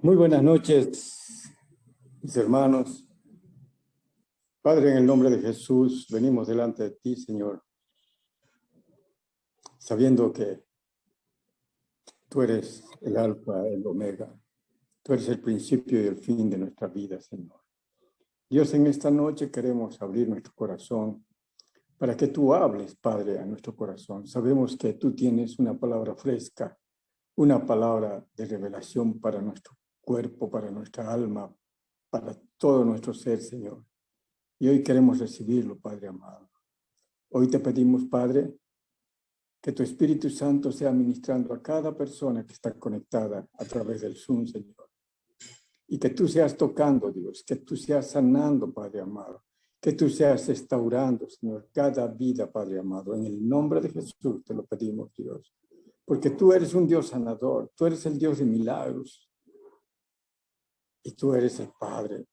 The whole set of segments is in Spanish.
Muy buenas noches, mis hermanos. Padre, en el nombre de Jesús, venimos delante de ti, Señor, sabiendo que tú eres el alfa, el omega. Tú eres el principio y el fin de nuestra vida, Señor. Dios, en esta noche queremos abrir nuestro corazón para que tú hables, Padre, a nuestro corazón. Sabemos que tú tienes una palabra fresca, una palabra de revelación para nuestro cuerpo, para nuestra alma, para todo nuestro ser, Señor. Y hoy queremos recibirlo, Padre amado. Hoy te pedimos, Padre, que tu Espíritu Santo sea ministrando a cada persona que está conectada a través del Zoom, Señor. Y que tú seas tocando, Dios, que tú seas sanando, Padre amado, que tú seas restaurando, Señor, cada vida, Padre amado. En el nombre de Jesús te lo pedimos, Dios. Porque tú eres un Dios sanador, tú eres el Dios de milagros. Y tú eres el Padre,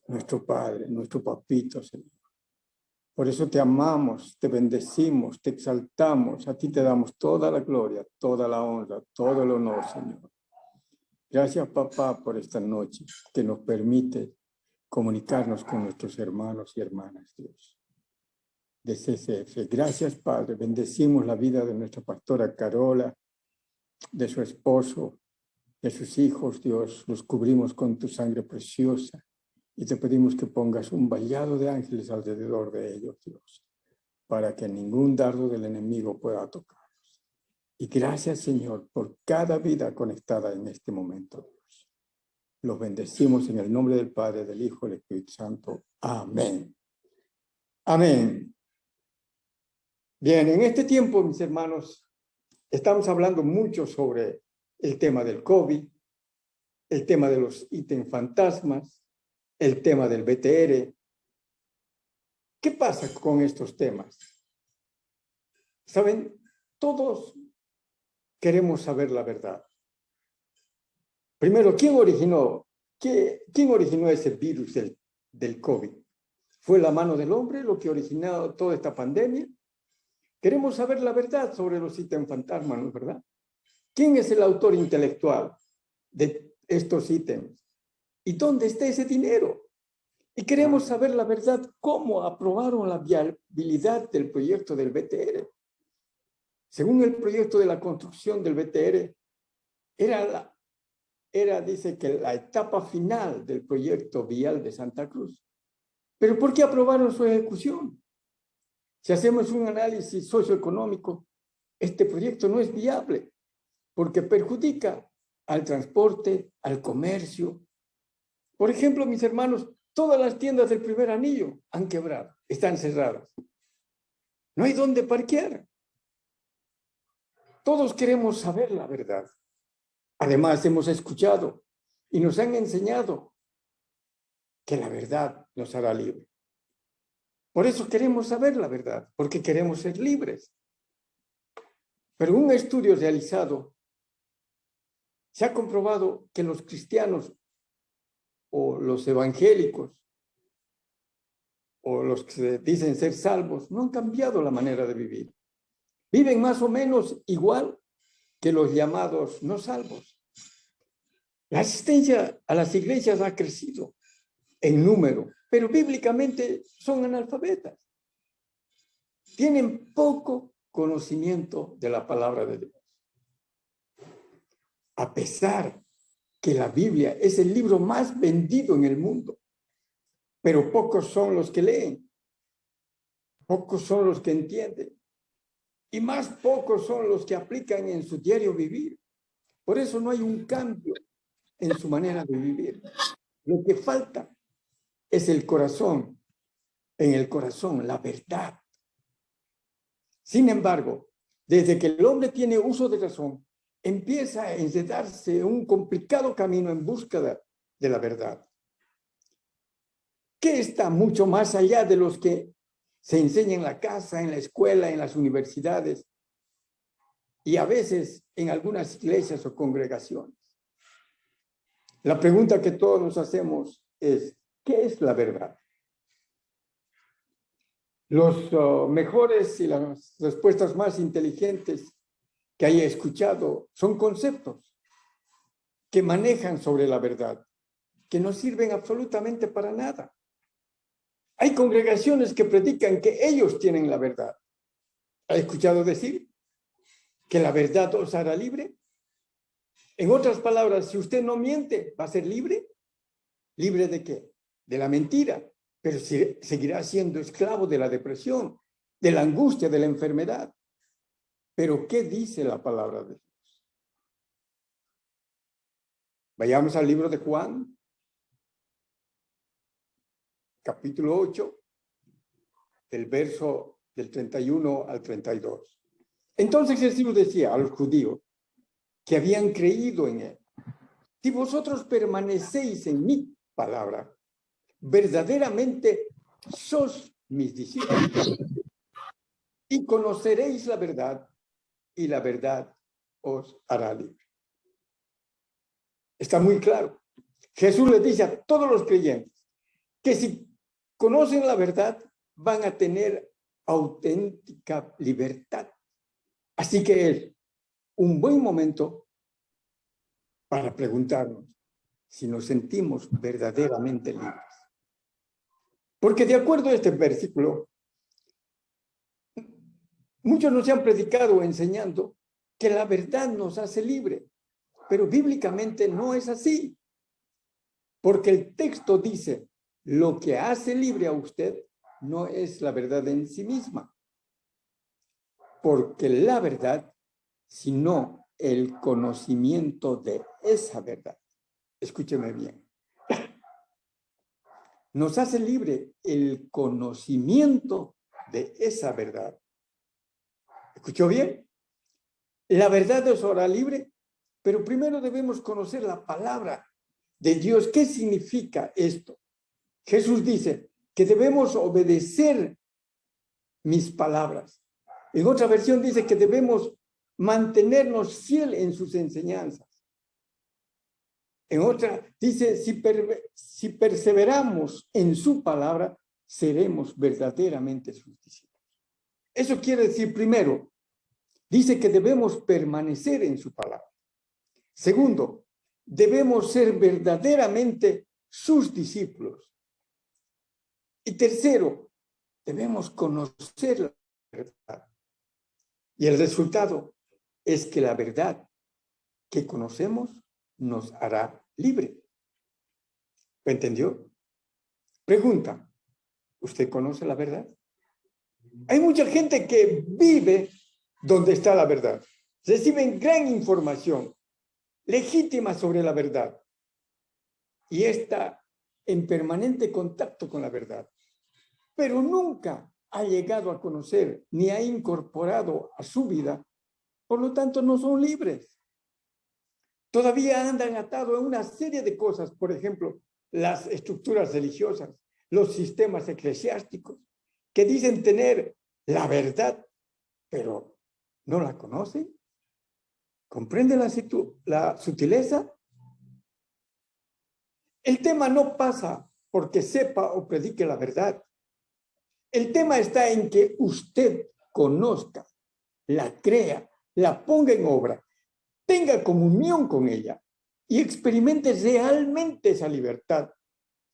nuestro papito, Señor. Por eso te amamos, te bendecimos, te exaltamos. A ti te damos toda la gloria, toda la honra, todo el honor, Señor. Gracias, papá, por esta noche que nos permite comunicarnos con nuestros hermanos y hermanas, Dios, de CCF. Gracias, Padre. Bendecimos la vida de nuestra pastora Carola, de su esposo, de sus hijos, Dios. Los cubrimos con tu sangre preciosa. Y te pedimos que pongas un vallado de ángeles alrededor de ellos, Dios, para que ningún dardo del enemigo pueda tocarlos. Y gracias, Señor, por cada vida conectada en este momento, Dios. Los bendecimos en el nombre del Padre, del Hijo y del Espíritu Santo. Amén. Amén. Bien, en este tiempo, mis hermanos, estamos hablando mucho sobre el tema del COVID, el tema de los ítems fantasmas, el tema del BTR. ¿Qué pasa con estos temas? Saben, todos queremos saber la verdad. Primero, ¿quién originó ese virus del COVID? ¿Fue la mano del hombre lo que originó toda esta pandemia? Queremos saber la verdad sobre los ítems fantasmas, ¿no es verdad? ¿Quién es el autor intelectual de estos ítems? ¿Y dónde está ese dinero? Y queremos saber la verdad, cómo aprobaron la viabilidad del proyecto del BTR. Según el proyecto de la construcción del BTR, dice que la etapa final del proyecto vial de Santa Cruz. ¿Pero por qué aprobaron su ejecución? Si hacemos un análisis socioeconómico, este proyecto no es viable porque perjudica al transporte, al comercio. Por ejemplo, mis hermanos, todas las tiendas del primer anillo han quebrado, están cerradas. No hay dónde parquear. Todos queremos saber la verdad. Además, hemos escuchado y nos han enseñado que la verdad nos hará libre. Por eso queremos saber la verdad, porque queremos ser libres. Pero un estudio realizado se ha comprobado que los cristianos o los evangélicos o los que dicen ser salvos no han cambiado la manera de vivir. Viven más o menos igual que los llamados no salvos. La asistencia a las iglesias ha crecido en número, pero bíblicamente son analfabetas. Tienen poco conocimiento de la palabra de Dios. A pesar que la Biblia es el libro más vendido en el mundo, pero pocos son los que leen, pocos son los que entienden, y más pocos son los que aplican en su diario vivir. Por eso no hay un cambio en su manera de vivir. Lo que falta es el corazón, en el corazón, la verdad. Sin embargo, desde que el hombre tiene uso de razón, empieza a enredarse un complicado camino en búsqueda de la verdad, que está mucho más allá de los que se enseña en la casa, en la escuela, en las universidades y a veces en algunas iglesias o congregaciones. La pregunta que todos nos hacemos es, ¿qué es la verdad? Los mejores y las respuestas más inteligentes que haya escuchado son conceptos. que manejan sobre la verdad, que no sirven absolutamente para nada. Hay congregaciones que predican que ellos tienen la verdad. ¿Ha escuchado decir que la verdad os hará libre? En otras palabras, si usted no miente, ¿va a ser libre? ¿Libre de qué? De la mentira, pero seguirá siendo esclavo de la depresión, de la angustia, de la enfermedad. Pero ¿qué dice la palabra de Dios? Vayamos al libro de Juan, capítulo 8, del verso del 31 al 32. Entonces Jesús decía a los judíos que habían creído en él: si vosotros permanecéis en mi palabra, verdaderamente sos mis discípulos y conoceréis la verdad, y la verdad os hará libre. Está muy claro. Jesús les dice a todos los creyentes que si conocen la verdad, van a tener auténtica libertad. Así que es un buen momento para preguntarnos si nos sentimos verdaderamente libres. Porque de acuerdo a este versículo, muchos nos han predicado enseñando que la verdad nos hace libre, pero bíblicamente no es así. Porque el texto dice: lo que hace libre a usted no es la verdad en sí misma, porque la verdad, sino el conocimiento de esa verdad. Escúcheme bien. Nos hace libre el conocimiento de esa verdad. ¿Escuchó bien? La verdad nos hará libre, pero primero debemos conocer la palabra de Dios. ¿Qué significa esto? Jesús dice que debemos obedecer mis palabras. En otra versión dice que debemos mantenernos fieles en sus enseñanzas. En otra dice, si perseveramos en su palabra, seremos verdaderamente sus discípulos. Eso quiere decir, primero, dice que debemos permanecer en su palabra. Segundo, debemos ser verdaderamente sus discípulos. Y tercero, debemos conocer la verdad. Y el resultado es que la verdad que conocemos nos hará libre. ¿Lo entendió? Pregunta: ¿usted conoce la verdad? Hay mucha gente que vive donde está la verdad. Reciben gran información legítima sobre la verdad y está en permanente contacto con la verdad, pero nunca ha llegado a conocer ni ha incorporado a su vida, por lo tanto no son libres. Todavía andan atados a una serie de cosas, por ejemplo, las estructuras religiosas, los sistemas eclesiásticos, que dicen tener la verdad, pero no la conocen. ¿Comprende la sutileza? El tema no pasa porque sepa o predique la verdad. El tema está en que usted conozca, la crea, la ponga en obra, tenga comunión con ella y experimente realmente esa libertad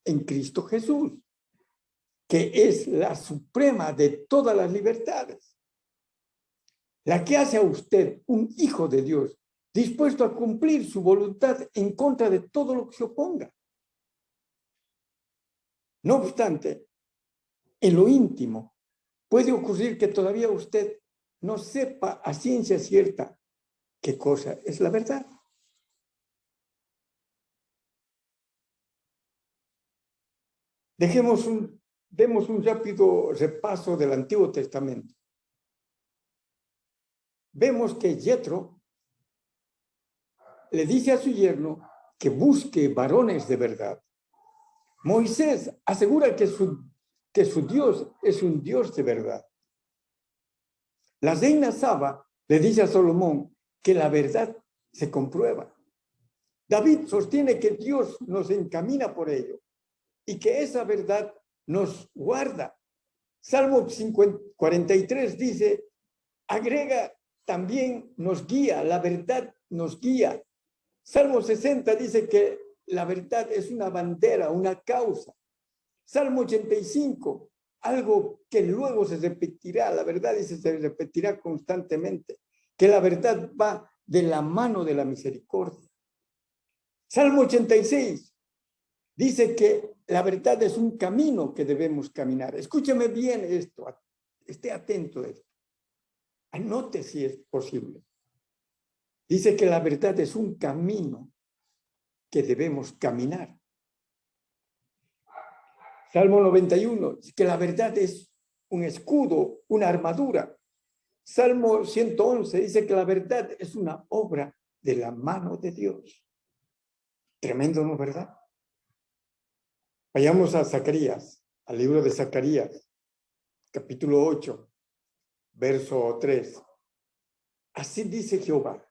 en Cristo Jesús, que es la suprema de todas las libertades, la que hace a usted un hijo de Dios, dispuesto a cumplir su voluntad en contra de todo lo que se oponga. No obstante, en lo íntimo puede ocurrir que todavía usted no sepa a ciencia cierta qué cosa es la verdad. Demos un rápido repaso del Antiguo Testamento. Vemos que Jethro le dice a su yerno que busque varones de verdad. Moisés asegura que su Dios es un Dios de verdad. La reina Saba le dice a Salomón que la verdad se comprueba. David sostiene que Dios nos encamina por ello y que esa verdad nos guarda. Salmo 43 dice, agrega, también nos guía, la verdad nos guía. Salmo 60 dice que la verdad es una bandera, una causa. Salmo 85, algo que luego se repetirá, la verdad dice se repetirá constantemente, que la verdad va de la mano de la misericordia. Salmo 86 dice que la verdad es un camino que debemos caminar. Escúcheme bien esto, esté atento a esto. Anote si es posible. Dice que la verdad es un camino que debemos caminar. Salmo 91, que la verdad es un escudo, una armadura. Salmo 111 dice que la verdad es una obra de la mano de Dios. Tremendo, ¿no es verdad? Vayamos a Zacarías, al libro de Zacarías, capítulo 8, verso 3. Así dice Jehová: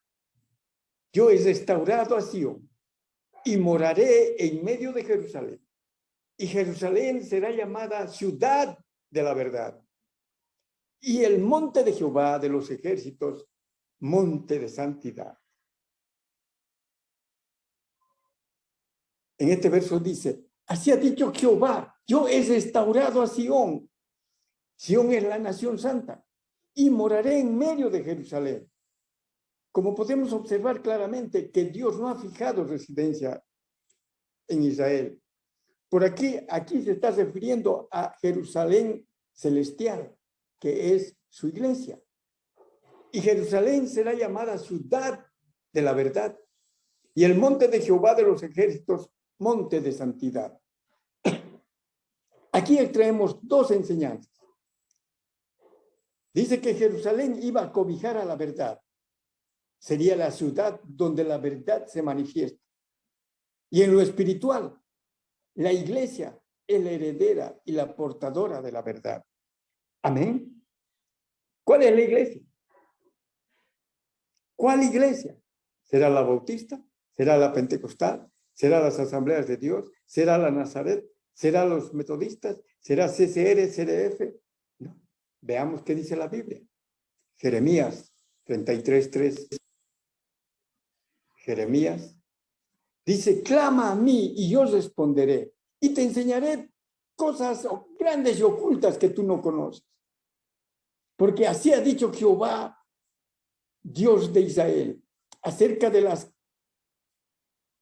yo he restaurado a Sión y moraré en medio de Jerusalén. Y Jerusalén será llamada ciudad de la verdad. Y el monte de Jehová de los ejércitos, monte de santidad. En este verso dice, así ha dicho Jehová, yo he restaurado a Sión. Sión es la nación santa. Y moraré en medio de Jerusalén. Como podemos observar claramente que Dios no ha fijado residencia en Israel. Por aquí se está refiriendo a Jerusalén celestial, que es su iglesia. Y Jerusalén será llamada ciudad de la verdad. Y el monte de Jehová de los ejércitos, monte de santidad. Aquí extraemos dos enseñanzas. Dice que Jerusalén iba a cobijar a la verdad. Sería la ciudad donde la verdad se manifiesta. Y en lo espiritual, la iglesia es la heredera y la portadora de la verdad. Amén. ¿Cuál es la iglesia? ¿Cuál iglesia? ¿Será la bautista? ¿Será la pentecostal? ¿Será las asambleas de Dios? ¿Será la Nazaret? ¿Será los metodistas? ¿Será CCR, CDF? No. Veamos qué dice la Biblia. Jeremías 33:3. Jeremías dice, clama a mí y yo responderé y te enseñaré cosas grandes y ocultas que tú no conoces. Porque así ha dicho Jehová, Dios de Israel, acerca de las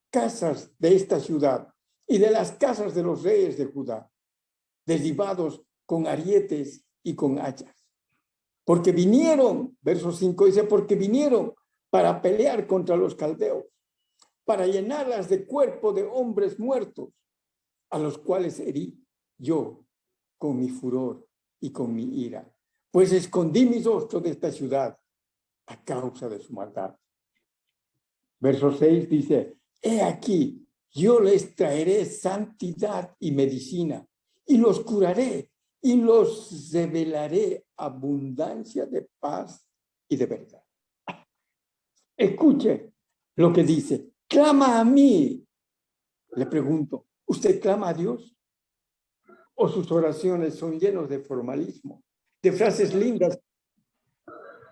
casas de esta ciudad y de las casas de los reyes de Judá, derribados con arietes y con hachas. Porque vinieron, verso 5 dice, porque vinieron para pelear contra los caldeos, para llenarlas de cuerpo de hombres muertos, a los cuales herí yo con mi furor y con mi ira. Pues escondí mis rostros de esta ciudad a causa de su maldad. Verso 6 dice, he aquí, yo les traeré santidad y medicina, y los curaré, y los revelaré abundancia de paz y de verdad. Escuche lo que dice, clama a mí. Le pregunto, ¿usted clama a Dios? ¿O sus oraciones son llenos de formalismo, de frases lindas,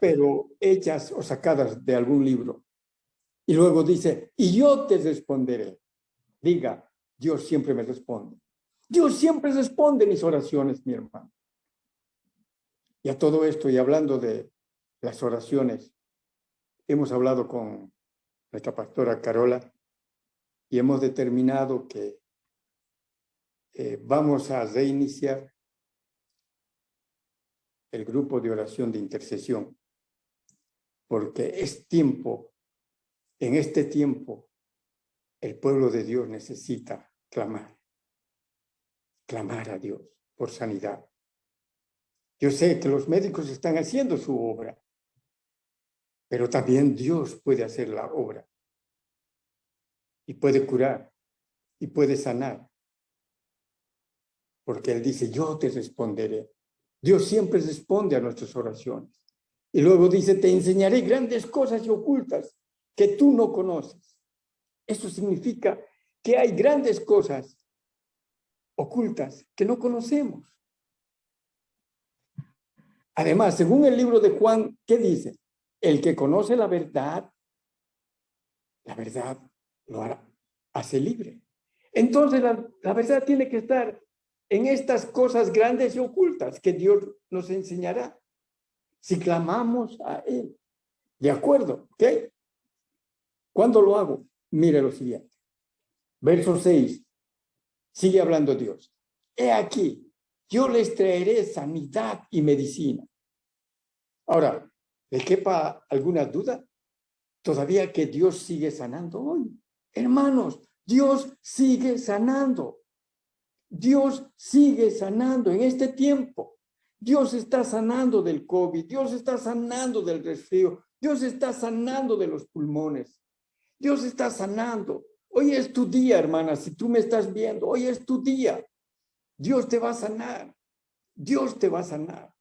pero hechas o sacadas de algún libro? Y luego dice, y yo te responderé. Diga, Dios siempre me responde. Dios siempre responde mis oraciones, mi hermano. Y a todo esto, y hablando de las oraciones, hemos hablado con nuestra pastora Carola y hemos determinado que vamos a reiniciar el grupo de oración de intercesión, porque es tiempo, en este tiempo, el pueblo de Dios necesita clamar a Dios por sanidad. Yo sé que los médicos están haciendo su obra, pero también Dios puede hacer la obra y puede curar y puede sanar, porque Él dice, yo te responderé. Dios siempre responde a nuestras oraciones. Y luego dice, te enseñaré grandes cosas y ocultas que tú no conoces. Eso significa que hay grandes cosas ocultas que no conocemos. Además, según el libro de Juan, ¿qué dice? El que conoce la verdad lo hará, hace libre. Entonces la verdad tiene que estar en estas cosas grandes y ocultas que Dios nos enseñará si clamamos a Él. ¿De acuerdo? ¿Ok? ¿Cuándo lo hago? Mire lo siguiente. Verso 6. Sigue hablando Dios. He aquí, yo les traeré sanidad y medicina. Ahora, ¿le quepa alguna duda? Todavía que Dios sigue sanando hoy. Hermanos, Dios sigue sanando. Dios sigue sanando en este tiempo. Dios está sanando del COVID. Dios está sanando del resfrío. Dios está sanando de los pulmones. Dios está sanando. Hoy es tu día, hermana. Si tú me estás viendo, hoy es tu día. Dios te va a sanar. Dios te va a sanar.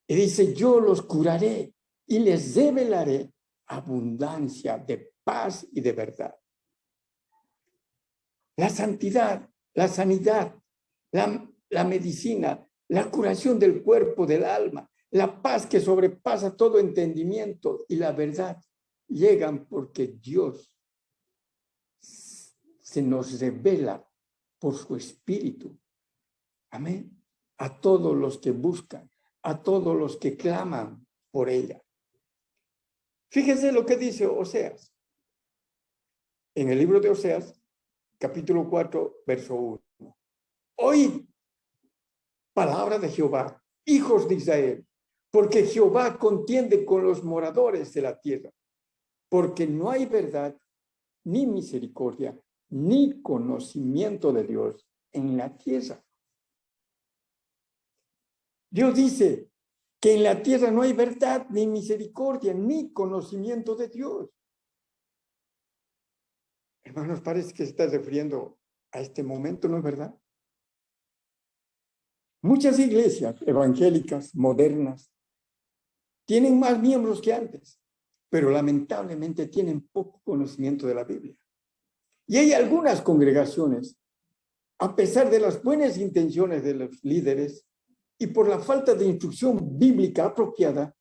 Y dice, yo los curaré y les revelaré abundancia de paz y de verdad. La santidad, la sanidad, la medicina, la curación del cuerpo, del alma, la paz que sobrepasa todo entendimiento y la verdad llegan porque Dios se nos revela por su espíritu. Amén. A todos los que buscan, a todos los que claman por ella. Fíjense lo que dice Oseas. En el libro de Oseas, capítulo 4, verso 1. Oíd palabra de Jehová, hijos de Israel, porque Jehová contiende con los moradores de la tierra, porque no hay verdad, ni misericordia, ni conocimiento de Dios en la tierra. Dios dice que en la tierra no hay verdad, ni misericordia, ni conocimiento de Dios. Hermanos, parece que se está refiriendo a este momento, ¿no es verdad? Muchas iglesias evangélicas modernas tienen más miembros que antes, pero lamentablemente tienen poco conocimiento de la Biblia. Y hay algunas congregaciones, a pesar de las buenas intenciones de los líderes y por la falta de instrucción bíblica apropiada,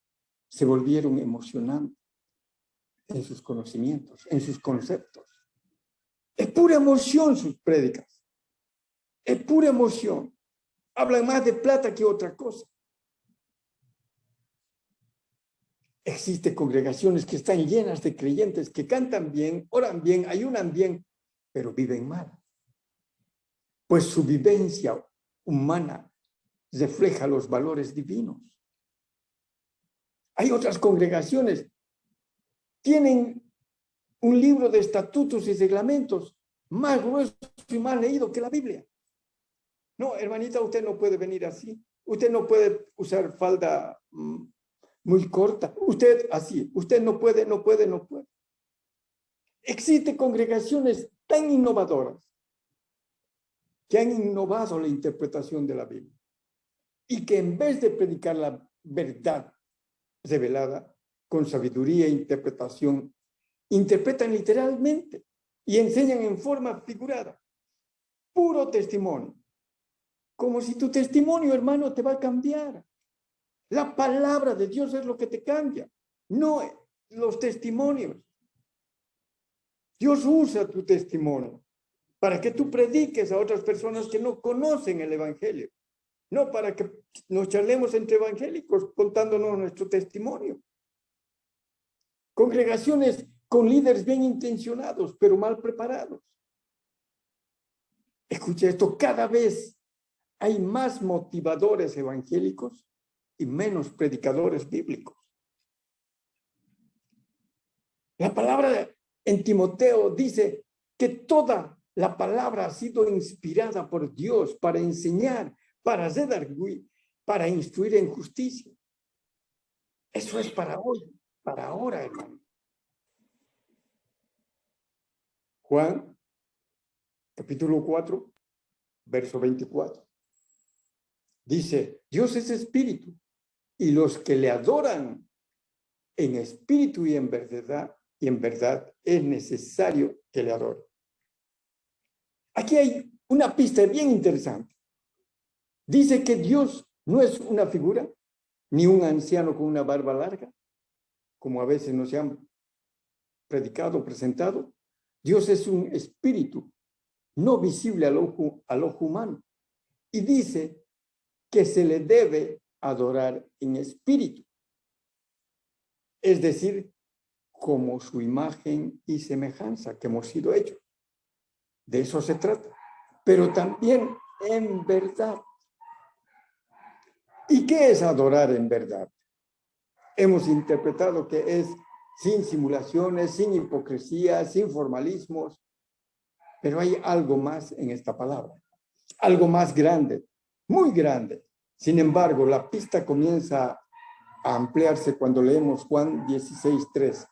se volvieron emocionantes en sus conocimientos, en sus conceptos. Es pura emoción sus prédicas. Es pura emoción. Hablan más de plata que otra cosa. Existen congregaciones que están llenas de creyentes que cantan bien, oran bien, ayunan bien, pero viven mal. Pues su vivencia humana refleja los valores divinos. Hay otras congregaciones, tienen un libro de estatutos y reglamentos más grueso y más leído que la Biblia. No, hermanita, usted no puede venir así. Usted no puede usar falda muy corta. Usted así. Usted no puede. Existen congregaciones tan innovadoras que han innovado la interpretación de la Biblia y que en vez de predicar la verdad revelada con sabiduría e interpretación, interpretan literalmente y enseñan en forma figurada. Puro testimonio. Como si tu testimonio, hermano, te va a cambiar. La palabra de Dios es lo que te cambia, no los testimonios. Dios usa tu testimonio para que tú prediques a otras personas que no conocen el evangelio, no para que nos charlemos entre evangélicos contándonos nuestro testimonio. Congregaciones con líderes bien intencionados, pero mal preparados. Escucha esto, cada vez hay más motivadores evangélicos y menos predicadores bíblicos. La palabra en Timoteo dice que toda la palabra ha sido inspirada por Dios para enseñar, para redarguir, para instruir en justicia. Eso es para hoy, para ahora, hermano. Juan, capítulo 4, verso 24. Dice, Dios es espíritu, y los que le adoran en espíritu y en verdad es necesario que le adoren. Aquí hay una pista bien interesante. Dice que Dios no es una figura, ni un anciano con una barba larga, como a veces nos llaman. predicado, presentado, Dios es un espíritu no visible al ojo humano. Y dice que se le debe adorar en espíritu. Es decir, como su imagen y semejanza que hemos sido hechos. De eso se trata. Pero también en verdad. ¿Y qué es adorar en verdad? Hemos interpretado que es sin simulaciones, sin hipocresía, sin formalismos. Pero hay algo más en esta palabra. Algo más grande, muy grande. Sin embargo, la pista comienza a ampliarse cuando leemos Juan 16:3.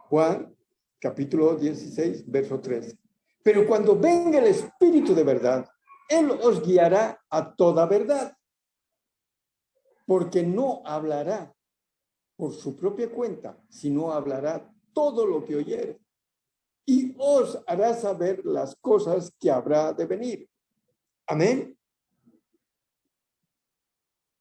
Juan, capítulo 16, verso 3. Pero cuando venga el Espíritu de verdad, Él os guiará a toda verdad, porque no hablará por su propia cuenta, sino hablará todo lo que oyere, y os hará saber las cosas que habrá de venir. Amén.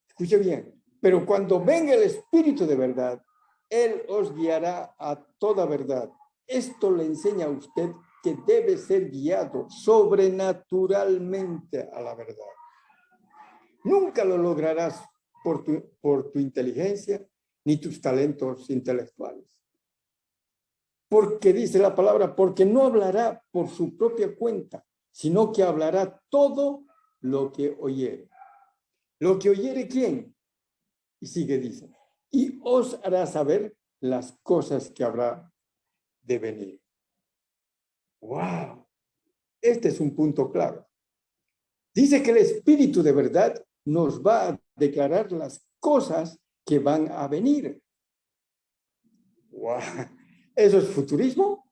Escuche bien. Pero cuando venga el Espíritu de verdad, Él os guiará a toda verdad. Esto le enseña a usted que debe ser guiado sobrenaturalmente a la verdad. Nunca lo lograrás por tu inteligencia ni tus talentos intelectuales. Porque dice la palabra, porque no hablará por su propia cuenta, sino que hablará todo lo que oyere. ¿Lo que oyere quién? Y sigue, dice, y os hará saber las cosas que habrá de venir. ¡Wow! Este es un punto claro. Dice que el Espíritu de verdad nos va a declarar las cosas que van a venir. ¡Wow! ¿Eso es futurismo?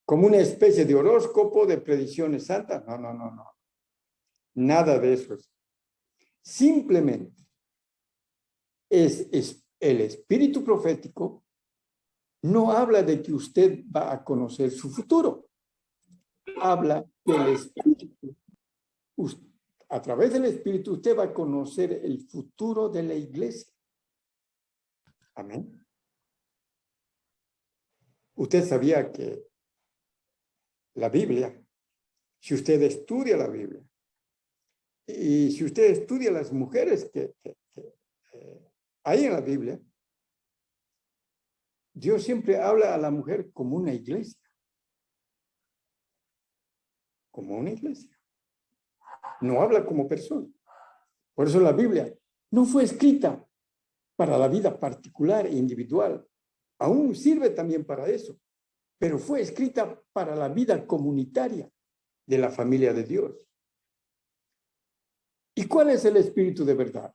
¿Como una especie de horóscopo de predicciones santas? No. Nada de eso. Simplemente es el espíritu profético. No habla de que usted va a conocer su futuro. Habla del espíritu. A través del espíritu usted va a conocer el futuro de la iglesia. Amén. Usted sabía que la Biblia, si usted estudia la Biblia, y si usted estudia las mujeres que hay en la Biblia, Dios siempre habla a la mujer como una iglesia. Como una iglesia. No habla como persona. Por eso la Biblia no fue escrita para la vida particular e individual. Aún sirve también para eso. Pero fue escrita para la vida comunitaria de la familia de Dios. ¿Y cuál es el espíritu de verdad?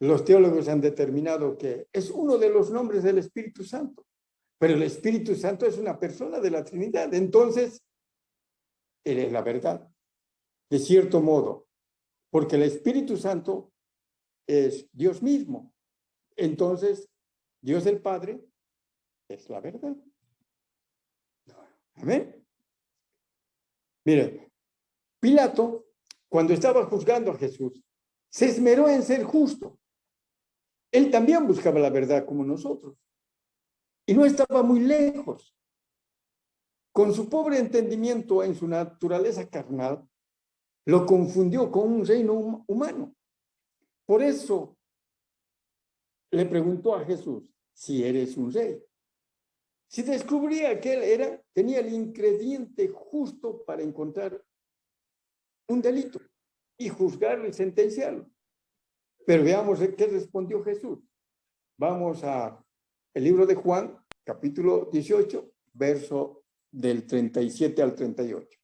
Los teólogos han determinado que es uno de los nombres del Espíritu Santo. Pero el Espíritu Santo es una persona de la Trinidad. Entonces, Él es la verdad. De cierto modo, porque el Espíritu Santo es Dios mismo. Entonces, Dios el Padre es la verdad. Amén. Mire, Pilato, cuando estaba juzgando a Jesús, se esmeró en ser justo. Él también buscaba la verdad como nosotros. Y no estaba muy lejos. Con su pobre entendimiento en su naturaleza carnal, lo confundió con un reino humano. Por eso le preguntó a Jesús, si eres un rey. Si descubría que él tenía el ingrediente justo para encontrar un delito y juzgarlo y sentenciarlo. Pero veamos qué respondió Jesús. Vamos a el libro de Juan, capítulo 18, verso del 37 al 38.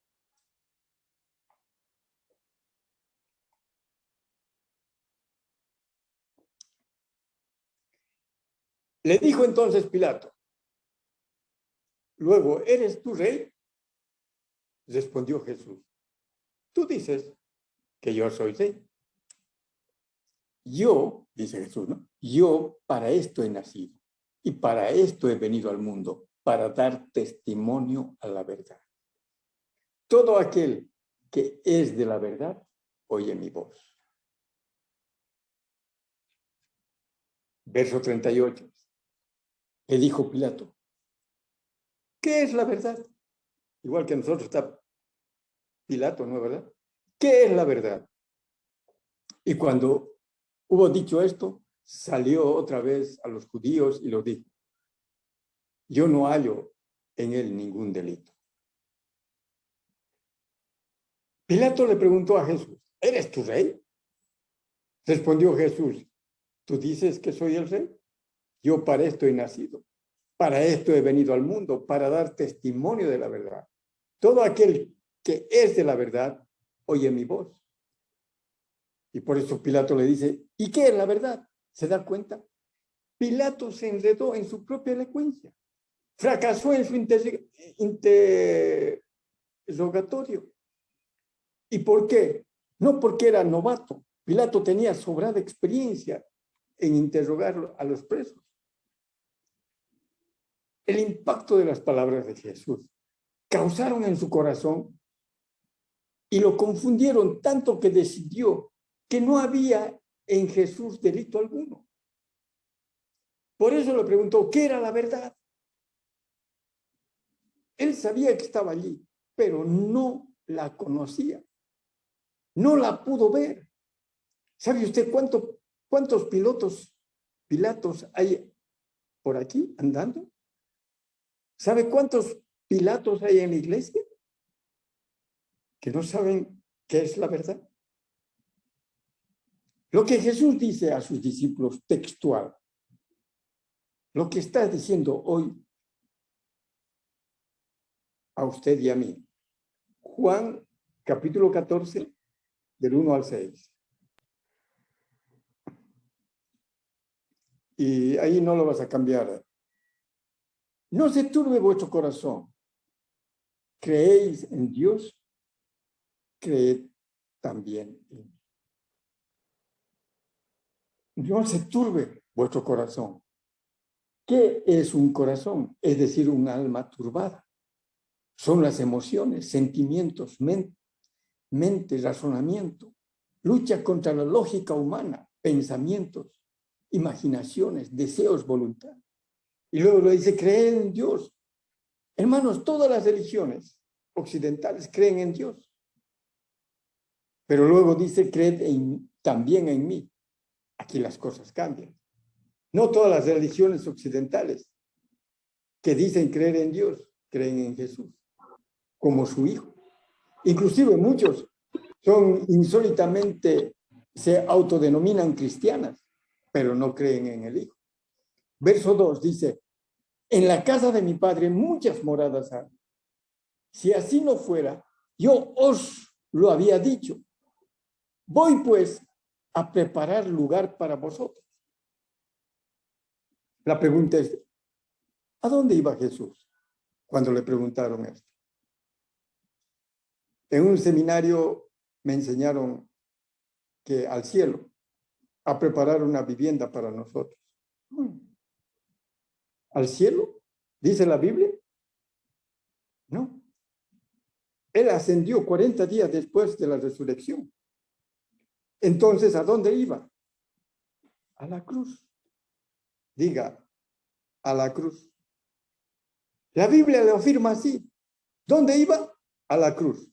Le dijo entonces Pilato, luego, ¿eres tú rey? Respondió Jesús, tú dices que yo soy rey. Yo, dice Jesús, ¿no? Yo para esto he nacido y para esto he venido al mundo, para dar testimonio a la verdad. Todo aquel que es de la verdad, oye mi voz. Verso 38. Le dijo Pilato, ¿qué es la verdad? Igual que nosotros está Pilato, ¿no es verdad? ¿Qué es la verdad? Y cuando hubo dicho esto, salió otra vez a los judíos y los dijo, yo no hallo en él ningún delito. Pilato le preguntó a Jesús, ¿eres tu rey? Respondió Jesús, ¿tú dices que soy el rey? Yo para esto he nacido, para esto he venido al mundo, para dar testimonio de la verdad. Todo aquel que es de la verdad, oye mi voz. Y por eso Pilato le dice, ¿y qué es la verdad? ¿Se da cuenta? Pilato se enredó en su propia elocuencia. Fracasó en su interrogatorio. ¿Y por qué? No porque era novato. Pilato tenía sobrada experiencia en interrogar a los presos. El impacto de las palabras de Jesús causaron en su corazón y lo confundieron tanto que decidió que no había en Jesús delito alguno. Por eso le preguntó, ¿qué era la verdad? Él sabía que estaba allí, pero no la conocía. No la pudo ver. ¿Sabe usted cuántos Pilatos hay por aquí andando? ¿Sabe cuántos Pilatos hay en la iglesia? Que no saben qué es la verdad. Lo que Jesús dice a sus discípulos textual, lo que está diciendo hoy a usted y a mí. Juan, capítulo 14, del 1 al 6. Y ahí no lo vas a cambiar. No se turbe vuestro corazón. ¿Creéis en Dios? Creed también en mí. No se turbe vuestro corazón. ¿Qué es un corazón? Es decir, un alma turbada. Son las emociones, sentimientos, mente, razonamiento. Lucha contra la lógica humana, pensamientos, imaginaciones, deseos, voluntad. Y luego lo dice, creer en Dios. Hermanos, todas las religiones occidentales creen en Dios. Pero luego dice, creed también en mí. Aquí las cosas cambian. No todas las religiones occidentales que dicen creer en Dios, creen en Jesús como su Hijo. Inclusive muchos son insólitamente, se autodenominan cristianas, pero no creen en el Hijo. Verso 2 dice, en la casa de mi Padre muchas moradas hay. Si así no fuera, yo os lo había dicho. Voy pues a preparar lugar para vosotros. La pregunta es, ¿a dónde iba Jesús cuando le preguntaron esto? En un seminario me enseñaron que al cielo, a preparar una vivienda para nosotros. ¿Al cielo? ¿Dice la Biblia? No. Él ascendió 40 días después de la resurrección. Entonces, ¿a dónde iba? A la cruz. Diga, a la cruz. La Biblia lo afirma así. ¿Dónde iba? A la cruz.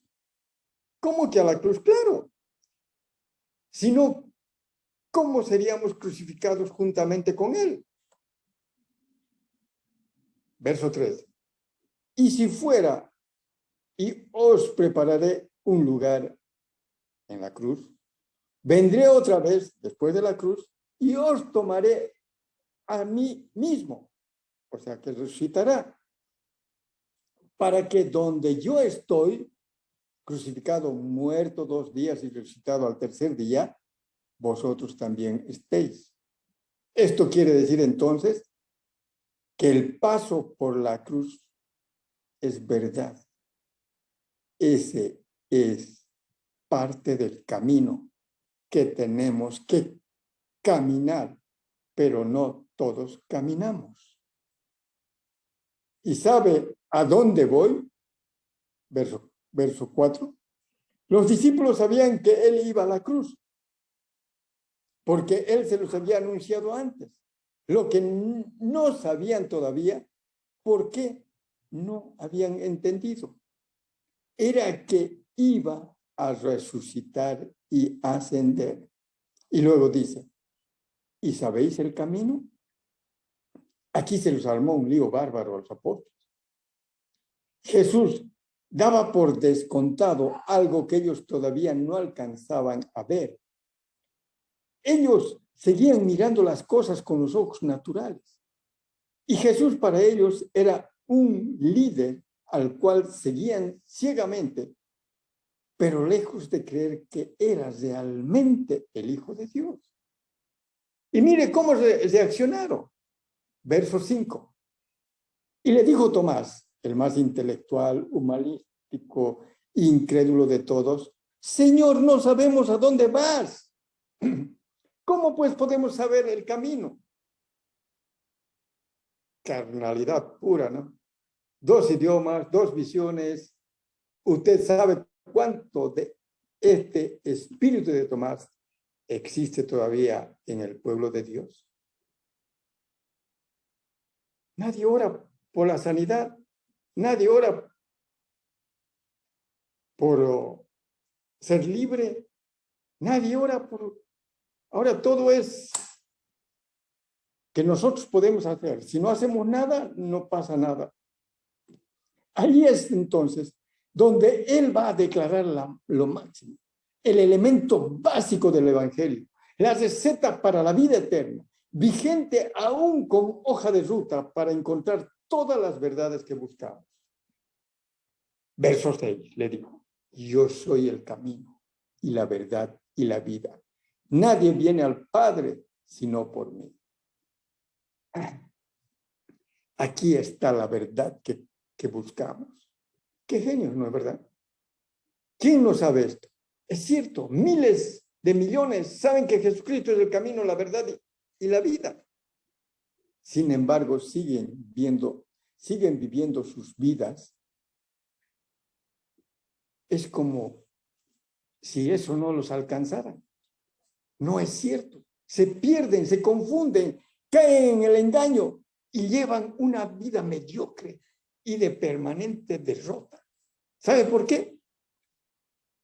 ¿Cómo que a la cruz? Claro. Si no, ¿cómo seríamos crucificados juntamente con él? Verso 3. Y si fuera, y os prepararé un lugar en la cruz, vendré otra vez después de la cruz y os tomaré a mí mismo. O sea que resucitará. Para que donde yo estoy, crucificado, muerto 2 días y resucitado al tercer día, vosotros también estéis. Esto quiere decir entonces que el paso por la cruz es verdad. Ese es parte del camino que tenemos que caminar, pero no todos caminamos. ¿Y sabe a dónde voy? Verso 4. Los discípulos sabían que él iba a la cruz, porque él se los había anunciado antes. Lo que no sabían todavía, ¿por qué no habían entendido? Era que iba a resucitar y ascender. Y luego dice, ¿y sabéis el camino? Aquí se los armó un lío bárbaro a los apóstoles. Jesús daba por descontado algo que ellos todavía no alcanzaban a ver. Ellos seguían mirando las cosas con los ojos naturales. Y Jesús para ellos era un líder al cual seguían ciegamente, pero lejos de creer que era realmente el Hijo de Dios. Y mire cómo reaccionaron. Verso 5. Y le dijo Tomás, el más intelectual, humanístico, incrédulo de todos, Señor, no sabemos a dónde vas. ¿Cómo pues podemos saber el camino? Carnalidad pura, ¿no? 2 idiomas, 2 visiones. Usted sabe cuánto de este espíritu de Tomás existe todavía en el pueblo de Dios. Nadie ora por la sanidad, nadie ora por ser libre, nadie ora por... Ahora todo es que nosotros podemos hacer. Si no hacemos nada, no pasa nada. Ahí es entonces donde él va a declarar lo máximo, el elemento básico del evangelio, la receta para la vida eterna, vigente aún con hoja de ruta para encontrar todas las verdades que buscamos. Verso 6 le dijo, yo soy el camino y la verdad y la vida. Nadie viene al Padre sino por mí. Aquí está la verdad que buscamos. Qué genio, ¿no es verdad? ¿Quién no sabe esto? Es cierto, miles de millones saben que Jesucristo es el camino, la verdad y la vida. Sin embargo, siguen viviendo sus vidas. Es como si eso no los alcanzara. No es cierto. Se pierden, se confunden, caen en el engaño y llevan una vida mediocre y de permanente derrota. ¿Sabe por qué?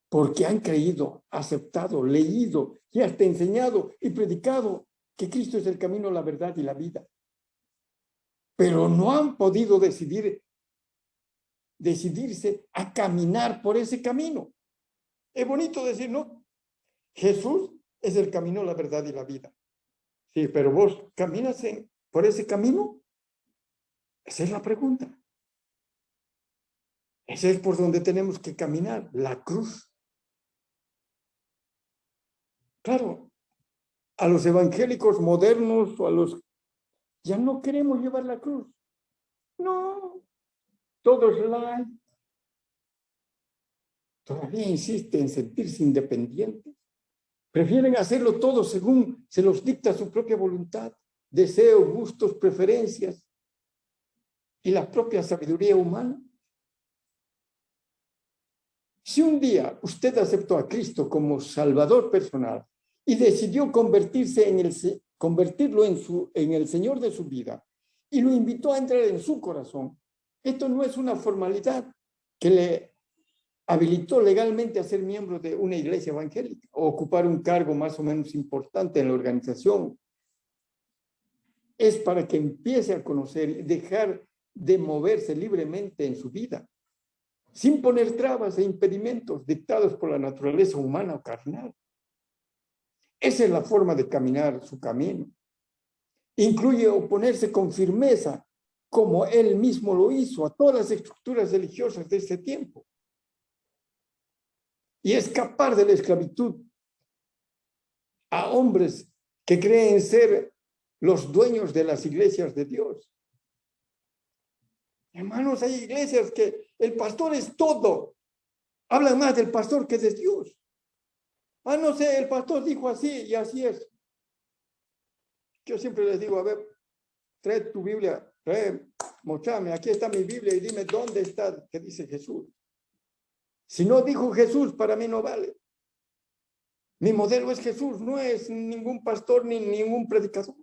Porque han creído, aceptado, leído y hasta enseñado y predicado que Cristo es el camino, la verdad y la vida. Pero no han podido decidirse a caminar por ese camino. Es bonito decir, ¿no? Jesús es el camino, la verdad y la vida. Sí, pero vos caminas por ese camino. Esa es la pregunta. Ese es por donde tenemos que caminar, la cruz. Claro, a los evangélicos modernos o a los... Ya no queremos llevar la cruz. No, todos la... Todavía insisten en sentirse independientes. Prefieren hacerlo todo según se los dicta su propia voluntad, deseos, gustos, preferencias y la propia sabiduría humana. Si un día usted aceptó a Cristo como Salvador personal y decidió convertirlo en el Señor de su vida y lo invitó a entrar en su corazón, esto no es una formalidad que le habilitó legalmente a ser miembro de una iglesia evangélica o ocupar un cargo más o menos importante en la organización. Es para que empiece a conocer y dejar de moverse libremente en su vida, sin poner trabas e impedimentos dictados por la naturaleza humana o carnal. Esa es la forma de caminar su camino. Incluye oponerse con firmeza, como él mismo lo hizo, a todas las estructuras religiosas de ese tiempo. Y escapar de la esclavitud a hombres que creen ser los dueños de las iglesias de Dios. Hermanos, hay iglesias que el pastor es todo. Hablan más del pastor que de Dios. Ah, no sé, el pastor dijo así y así es. Yo siempre les digo, a ver, trae tu Biblia, mostrame, aquí está mi Biblia y dime dónde está que dice Jesús. Si no dijo Jesús, para mí no vale. Mi modelo es Jesús, no es ningún pastor ni ningún predicador.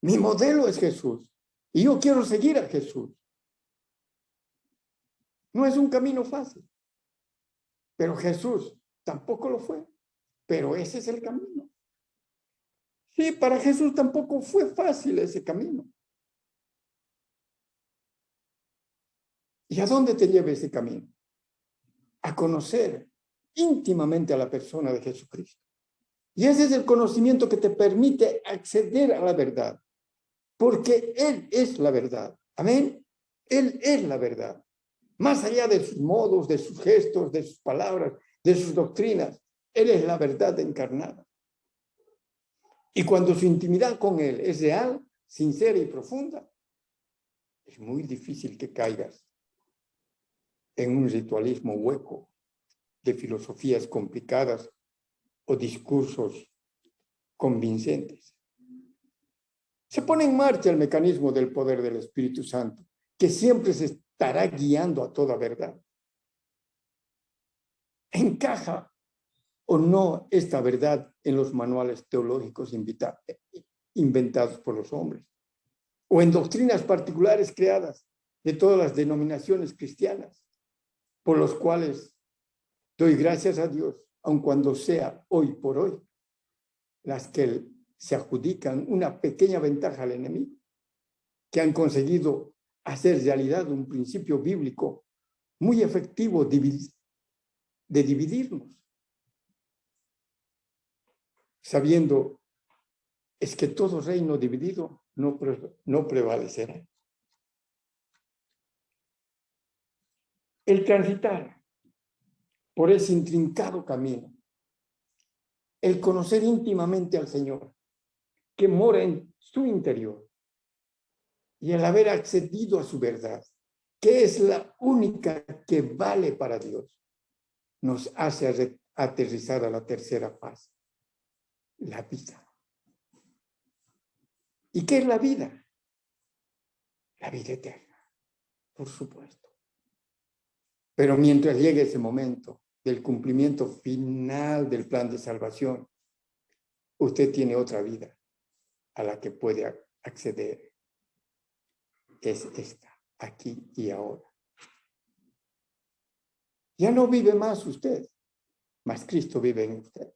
Mi modelo es Jesús. Y yo quiero seguir a Jesús. No es un camino fácil. Pero Jesús tampoco lo fue. Pero ese es el camino. Sí, para Jesús tampoco fue fácil ese camino. ¿Y a dónde te lleva ese camino? A conocer íntimamente a la persona de Jesucristo. Y ese es el conocimiento que te permite acceder a la verdad. Porque Él es la verdad. Amén. Él es la verdad. Más allá de sus modos, de sus gestos, de sus palabras, de sus doctrinas, Él es la verdad encarnada. Y cuando su intimidad con Él es real, sincera y profunda, es muy difícil que caigas en un ritualismo hueco de filosofías complicadas o discursos convincentes. Se pone en marcha el mecanismo del poder del Espíritu Santo, que siempre se estará guiando a toda verdad. ¿Encaja o no esta verdad en los manuales teológicos inventados por los hombres? ¿O en doctrinas particulares creadas de todas las denominaciones cristianas, por los cuales doy gracias a Dios, aun cuando sea hoy por hoy, las que se adjudican una pequeña ventaja al enemigo, que han conseguido hacer realidad un principio bíblico muy efectivo de dividirnos, sabiendo es que todo reino dividido no prevalecerá. El transitar por ese intrincado camino, el conocer íntimamente al Señor, que mora en su interior, y el haber accedido a su verdad, que es la única que vale para Dios, nos hace aterrizar a la tercera fase, la vida. ¿Y qué es la vida? La vida eterna, por supuesto. Pero mientras llegue ese momento del cumplimiento final del plan de salvación, usted tiene otra vida a la que puede acceder. Es esta, aquí y ahora. Ya no vive más usted, mas Cristo vive en usted.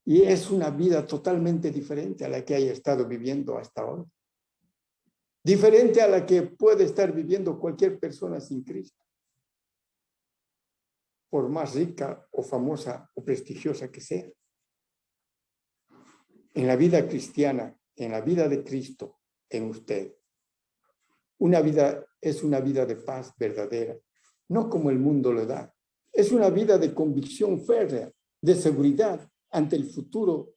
Y es una vida totalmente diferente a la que haya estado viviendo hasta ahora. Diferente a la que puede estar viviendo cualquier persona sin Cristo. Por más rica o famosa o prestigiosa que sea. En la vida cristiana, en la vida de Cristo, en usted, una vida es una vida de paz verdadera, no como el mundo lo da. Es una vida de convicción férrea, de seguridad ante el futuro.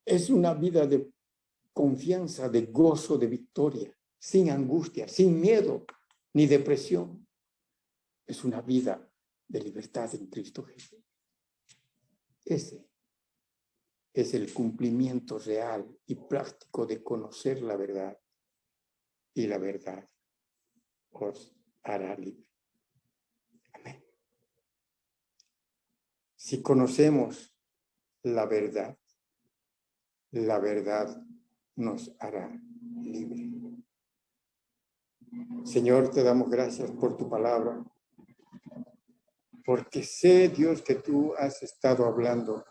Es una vida de confianza, de gozo, de victoria, sin angustia, sin miedo, ni depresión. Es una vida de libertad en Cristo Jesús. Ese es el cumplimiento real y práctico de conocer la verdad. Y la verdad os hará libre. Amén. Si conocemos la verdad nos hará libre. Señor, te damos gracias por tu palabra, porque sé, Dios, que tú has estado hablando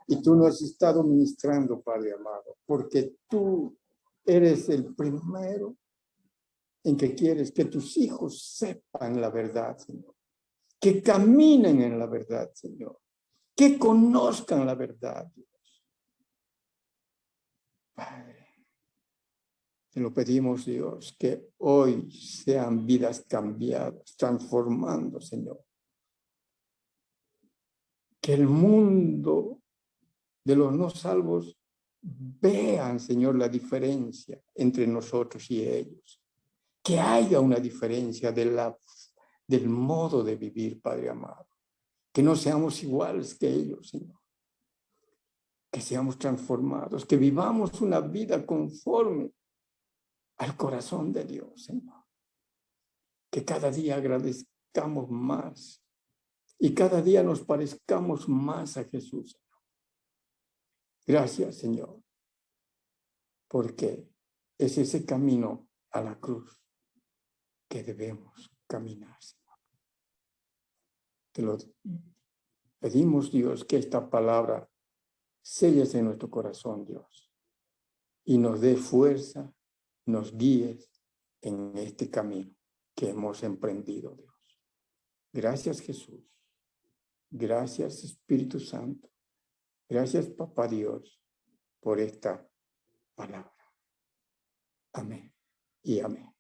y tú nos has estado ministrando, Padre amado, porque tú eres el primero en que quieres que tus hijos sepan la verdad, Señor, que caminen en la verdad, Señor, que conozcan la verdad, Dios. Padre, te lo pedimos, Dios, que hoy sean vidas cambiadas, transformando, Señor. Que el mundo de los no salvos vean, Señor, la diferencia entre nosotros y ellos. Que haya una diferencia del modo de vivir, Padre amado. Que no seamos iguales que ellos, Señor. Que seamos transformados, que vivamos una vida conforme al corazón de Dios, Señor. Que cada día agradezcamos más y cada día nos parezcamos más a Jesús, Señor. Gracias, Señor, porque es ese camino a la cruz que debemos caminar, Señor. Te lo pedimos, Dios, que esta palabra selles en nuestro corazón, Dios, y nos dé fuerza, nos guíes en este camino que hemos emprendido, Dios. Gracias, Jesús. Gracias, Espíritu Santo. Gracias, Papá Dios, por esta palabra. Amén y amén.